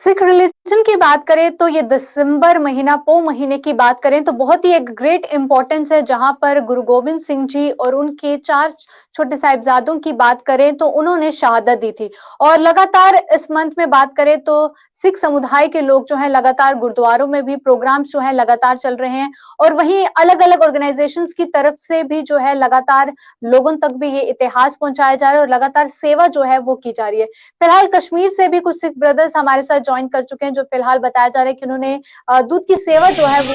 Sikh religion की बात करें तो ये दिसंबर महीना पो महीने की बात करें तो बहुत ही एक ग्रेट इंपॉर्टेंस है, जहां पर गुरु गोबिंद सिंह जी और उनके 4 छोटे साहिबजादों की बात करें तो उन्होंने शहादत दी थी। और लगातार इस मंथ में बात करें तो सिख समुदाय के लोग जो है लगातार गुरुद्वारों में भी प्रोग्राम्स जो है लगातार चल रहे हैं, और वहीं अलग-अलग ऑर्गेनाइजेशंस की तरफ से भी जो है लगातार लोगों तक भी ये इतिहास पहुंचाया जा रहा है और लगातार सेवा जो है वो की जा रही है। फिलहाल कश्मीर से भी कुछ सिख ब्रदर्स हमारे साथ ज्वाइन कर चुके हैं, जो फिलहाल बताया जा रहा है कि उन्होंने दूध की सेवा जो है वो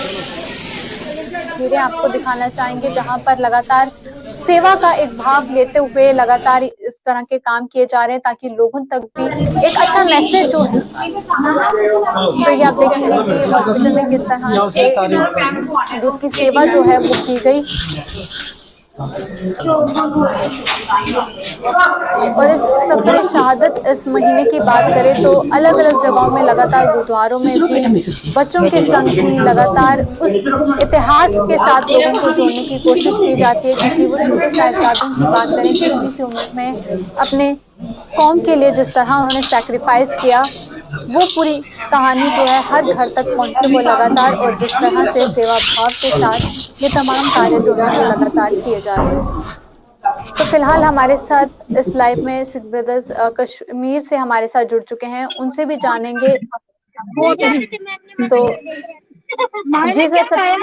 तस्वीरें आपको दिखाना चाहेंगे, जहां पर लगातार सेवा का एक भाग लेते हुए लगातार इस तरह के काम किए जा रहे हैं ताकि लोगों तक भी एक अच्छा मैसेज जो है। तो ये आप देखेंगे कि हॉस्पिटल में किस तरह से दूध की सेवा जो है वो की गई। और इस सफर शहादत इस महीने की बात करें तो अलग-अलग जगहों में लगातार गुरुद्वारों में भी बच्चों के संग ही लगातार उस इतिहास के साथ लोगों को जोड़ने की कोशिश की जाती है, क्योंकि वो छोटे साहिबजादों की बात करें, छोटी सी उम्र में अपने कौम के लिए जिस तरह उन्होंने सैक्रिफाइस किया, वो पूरी कहानी जो है हर घर तक पहुंचे वो लगातार, और जिस तरह से सेवा भाव के साथ ये तमाम कार्य जो है वो लगातार किए जा रहे हैं। तो फिलहाल हमारे साथ इस लाइव में सिख ब्रदर्स कश्मीर से हमारे साथ जुड़ चुके हैं, उनसे भी जानेंगे। तो जी सर,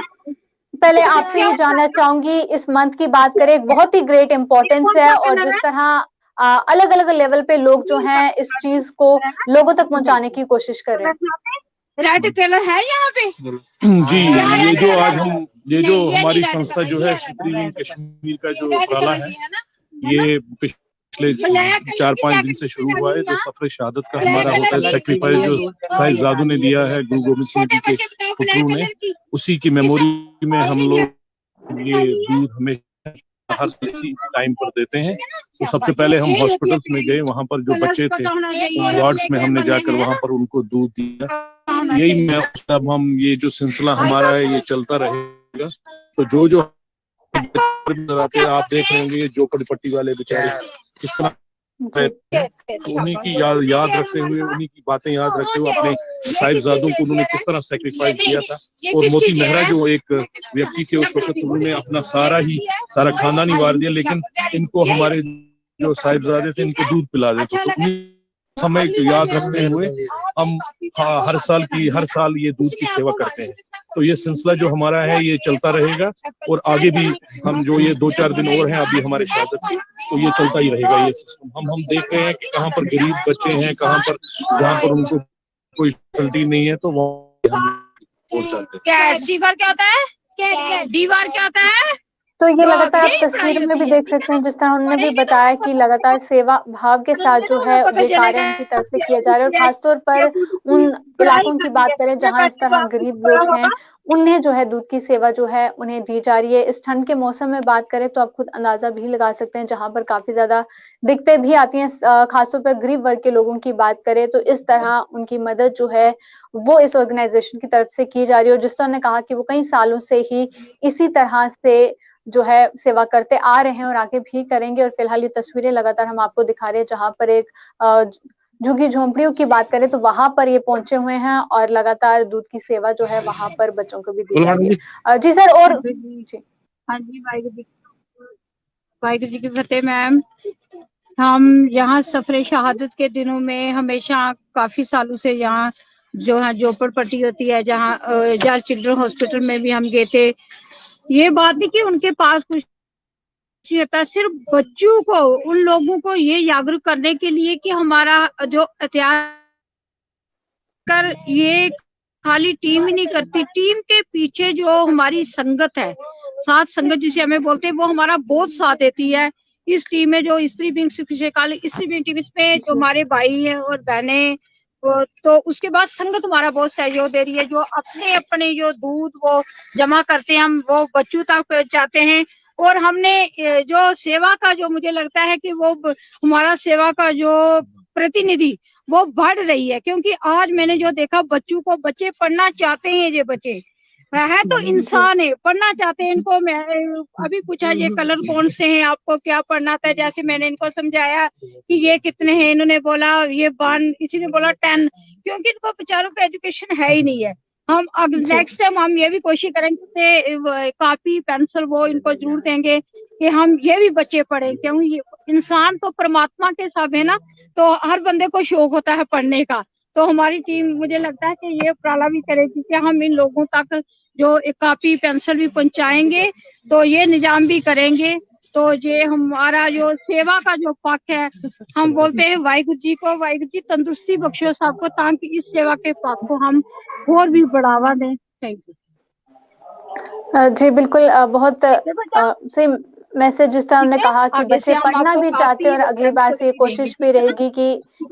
पहले आपसे ये जानना चाहूंगी, इस मंथ की बात करें, बहुत ही ग्रेट इंपॉर्टेंस है और जिस तरह अलग-अलग लेवल पे लोग जो हैं इस चीज को लोगों तक पहुंचाने की कोशिश कर रहे हैं। रेड कलर है यहाँ पे जी। ये जो हमारी संस्था जो है सुप्रीम कश्मीर का जो उपराला है, ये पिछले 4-5 दिन से शुरू हुआ है। जो सफर शहादत का हमारा होता है, सेक्रीफाइस जो साहिबजादों ने दिया है गुरु गोबिंद सिंह जी के पुत्रों ने, उसी की मेमोरी में हम लोग ये दूध हमेशा हर इसी टाइम पर देते हैं। तो सबसे पहले हम हॉस्पिटल में गए, वहां पर जो बच्चे थे वार्ड्स में हमने जाकर वहां पर उनको दूध दिया। यही मैं अब हम ये जो सिलसिला हमारा है ये चलता रहेगा। तो जो आप देख रहे होंगे, झोपड़पट्टी वाले बेचारे किस तरह, तो उन्हीं की याद रखते हुए, उन्हीं की बातें याद रखते हुए अपने साहिबजादों को उन्होंने किस तरह सेक्रीफाइस किया था। और मोती मेहरा जो एक व्यक्ति थे उस वक्त, उन्होंने अपना सारा खानदान ही वार दिया, लेकिन इनको हमारे जो साहिबजादे थे इनको दूध पिला देते। तो समय को याद रखते हुए हम हर साल ये दूध की सेवा करते हैं। तो ये सिलसिला जो हमारा है ये चलता रहेगा, और आगे भी हम जो ये 2-4 दिन और हैं अभी हमारे शहादत के, तो ये चलता ही रहेगा ये सिस्टम। हम देख रहे हैं कि कहाँ पर गरीब बच्चे हैं, कहाँ पर जहाँ पर उनको कोई फैसिलिटी नहीं है, तो वहाँ हम पहुँचाते हैं। डीवार क्या होता है? डीवार क्या होता है? तो ये लगातार आप तस्वीर में भी देख सकते हैं, जिस तरह उन्होंने भी बताया कि लगातार सेवा भाव के साथ जो है ये कार्य उनकी तरफ से किया जा रहा है। और खासतौर पर उन इलाकों की बात करें जहां इस तरह गरीब लोग हैं, उन्हें जो है दूध की सेवा जो है उन्हें दी जा रही है। इस ठंड के मौसम में बात करें तो आप खुद अंदाजा भी लगा सकते हैं, जहां पर काफी ज्यादा दिक्कतें भी आती हैं, खासतौर पर गरीब वर्ग के लोगों की बात करें तो इस तरह उनकी मदद जो है वो इस ऑर्गेनाइजेशन की तरफ से की जा रही है। और जिस तरह ने कहा कि वो कई सालों से ही इसी तरह से जो है सेवा करते आ रहे हैं और आगे भी करेंगे। और फिलहाल ये तस्वीरें लगातार हम आपको दिखा रहे हैं, जहां पर एक झुग्गी झोंपड़ियों की बात करें तो वहां पर ये पहुंचे हुए हैं और लगातार दूध की सेवा जो है वहां पर बच्चों को भी दी जा रही है। जी सर, और जी हाँ जी, वाहिगुरू जी की फतेह मैम। हम यहाँ सफरे शहादत के दिनों में हमेशा काफी सालों से यहाँ जो है झोपड़पट्टी होती है, जहाँ चिल्ड्रन हॉस्पिटल में भी हम गए थे। ये बात नहीं कि उनके पास कुछ नहीं होता, सिर्फ बच्चों को, उन लोगों को ये जागरूक करने के लिए कि हमारा जो इतिहास कर ये खाली टीम ही नहीं करती, टीम के पीछे जो हमारी संगत है, साथ संगत जिसे हमें बोलते हैं, वो हमारा बहुत साथ देती है। इस टीम में जो स्त्री विंग स्त्री विंग टीम में जो हमारे भाई हैं और बहनें, तो उसके बाद संगत हमारा बहुत सहयोग दे रही है। जो अपने जो दूध वो जमा करते हैं, हम वो बच्चों तक पहुंचाते हैं। और हमने जो सेवा का जो मुझे लगता है कि वो हमारा सेवा का जो प्रतिनिधि वो बढ़ रही है, क्योंकि आज मैंने जो देखा बच्चों को, बच्चे पढ़ना चाहते हैं, ये बच्चे है तो इंसान है, पढ़ना चाहते हैं इनको। मैं अभी पूछा ये कलर कौन से हैं, आपको क्या पढ़ना था, जैसे मैंने इनको समझाया कि ये कितने हैं, इन्होंने बोला ये 1, किसी ने बोला 10, क्योंकि इनको बेचारों को एजुकेशन है ही नहीं है। हम अब नेक्स्ट टाइम हम ये भी कोशिश करेंगे, कॉपी पेंसिल वो इनको जरूर देंगे कि हम ये भी बच्चे पढ़े, क्योंकि इंसान तो परमात्मा के सब है ना, तो हर बंदे को शौक होता है पढ़ने का। तो हमारी टीम मुझे लगता है कि ये उपराला भी करेगी कि हम इन लोगों तक जो एक कॉपी पेंसिल भी पहुंचाएंगे, तो ये निजाम भी करेंगे। तो ये हमारा जो सेवा का जो पक्ष है, हम बोलते हैं वाहिगुरु जी को, वाहिगुरु जी तंदुरुस्ती बख्शो सबको, ताकि इस सेवा के पक्ष को हम और भी बढ़ावा दें। Thank you. जी बिल्कुल, बहुत सही मैसेज जिस तरह हमने कहा कि बच्चे पढ़ना भी चाहते हैं और अगली बार से ये कोशिश भी रहेगी कि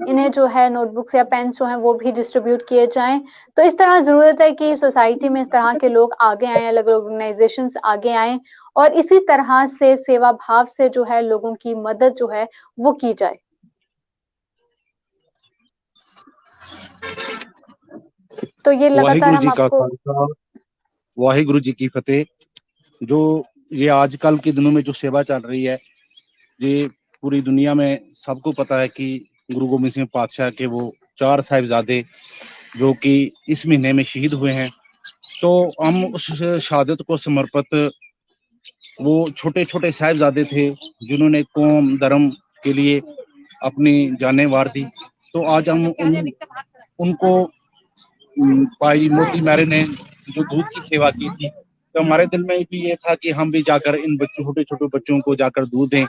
इन्हें जो है नोटबुक्स या पेन्स जो हैं वो भी डिस्ट्रीब्यूट किए जाएं। तो इस तरह जरूरत है कि सोसाइटी में इस तरह के लोग आगे आए, अलग अलग ऑर्गेनाइजेशंस आगे आए और इसी तरह से सेवा भाव से जो है लोगों की मदद जो है वो की जाए। तो ये लगातार हम आपको वाहिगुरु जी की फतेह। जो ये आजकल के दिनों में जो सेवा चल रही है, ये पूरी दुनिया में सबको पता है कि गुरु गोबिंद सिंह पातशाह के वो 4 साहिबजादे जो कि इस महीने में शहीद हुए हैं, तो हम उस शहादत को समर्पित, वो छोटे छोटे साहिबजादे थे जिन्होंने कौम धर्म के लिए अपनी जानें वार दी, तो आज हम उनको भाई मोती मैरे ने जो दूध की सेवा की थी, तो हमारे दिल में भी ये था कि हम भी जाकर इन बच्चों, छोटे छोटे बच्चों को जाकर दूध दें।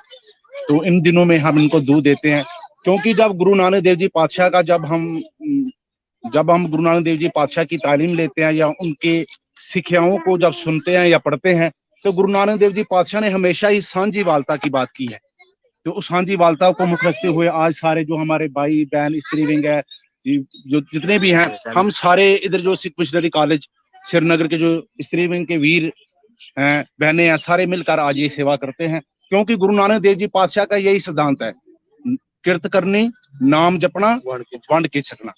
तो इन दिनों में हम इनको दूध देते हैं, क्योंकि जब गुरु नानक देव जी पातशाह का जब हम गुरु नानक देव जी पातशाह की तालीम लेते हैं या उनके शिक्षाओं को जब सुनते हैं या पढ़ते हैं, तो गुरु नानक देव जी पातशाह ने हमेशा ही सांझी वालता की बात की है। तो उस सांझी वालता को मुख्य रखते हुए आज सारे जो हमारे भाई बहन स्त्री विंग है, जो जितने भी हैं, हम सारे इधर जो सिख मिशनरी कॉलेज श्रीनगर के जो स्त्री विंग के वीर हैं, बहनें हैं, सारे मिलकर आज ये सेवा करते हैं, क्योंकि गुरु नानक देव जी पातशाह का यही सिद्धांत है, किरत करनी, नाम जपना, वंड के छकना।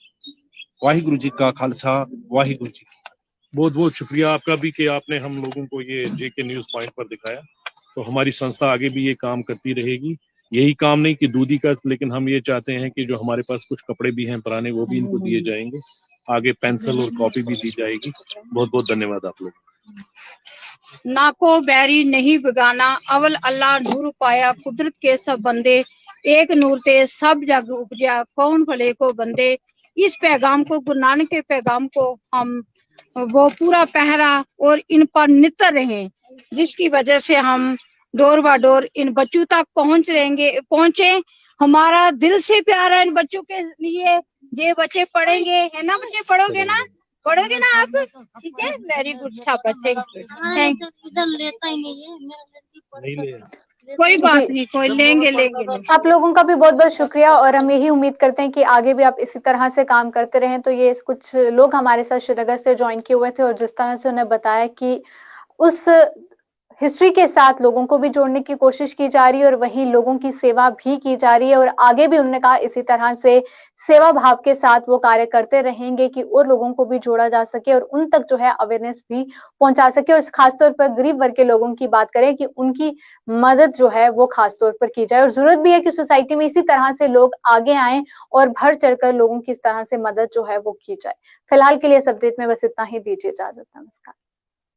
वाहिगुरु जी का खालसा, वाहिगुरु जी। बहुत बहुत शुक्रिया आपका भी कि आपने हम लोगों को ये जेके न्यूज पॉइंट पर दिखाया। तो हमारी संस्था आगे भी ये काम करती रहेगी, यही काम नहीं कि दूधी का, लेकिन हम ये चाहते हैं कि जो हमारे पास कुछ कपड़े भी हैं पुराने, वो भी इनको दिए जाएंगे, आगे पेंसिल और कॉपी भी दी जाएगी। बहुत बहुत धन्यवाद आप लोग। ना को बैरी नहीं बिगाना, अवल अल्लाह नूर पाया, कुदरत के सब बंदे एक नूर ते सब जग उपजा, कौन भले को बंदे। इस पैगाम को, गुरु नानक के पैगाम को हम वो पूरा पहरा और इन पर नितर रहे, जिसकी वजह से हम डोर व डोर इन बच्चों तक पहुंचे। हमारा दिल से प्यार है इन बच्चों के लिए। ये बच्चे पढ़ेंगे, है ना बच्चे, पढ़ोगे ना आप? ठीक है, वेरी गुड, शाबाश, थैंक यू। कोई बात नहीं, कोई लेंगे। आप लोगों का भी बहुत बहुत शुक्रिया और हम यही उम्मीद करते हैं कि आगे भी आप इसी तरह से काम करते रहें। तो ये कुछ लोग हमारे साथ श्रीनगर से ज्वाइन किए हुए थे और जिस तरह से उन्हें बताया कि उस हिस्ट्री के साथ लोगों को भी जोड़ने की कोशिश की जा रही है और वहीं लोगों की सेवा भी की जा रही है और आगे भी उन्होंने कहा इसी तरह से सेवा भाव के साथ वो कार्य करते रहेंगे कि और लोगों को भी जोड़ा जा सके और उन तक जो है अवेयरनेस भी पहुंचा सके और खासतौर पर गरीब वर्ग के लोगों की बात करें कि उनकी मदद जो है वो खासतौर पर की जाए और जरूरत भी है कि सोसाइटी में इसी तरह से लोग आगे आए और बढ़ चढ़कर लोगों की इस तरह से मदद जो है वो की जाए। फिलहाल के लिए इस अपडेट में बस इतना ही, दीजिए इजाजत, नमस्कार।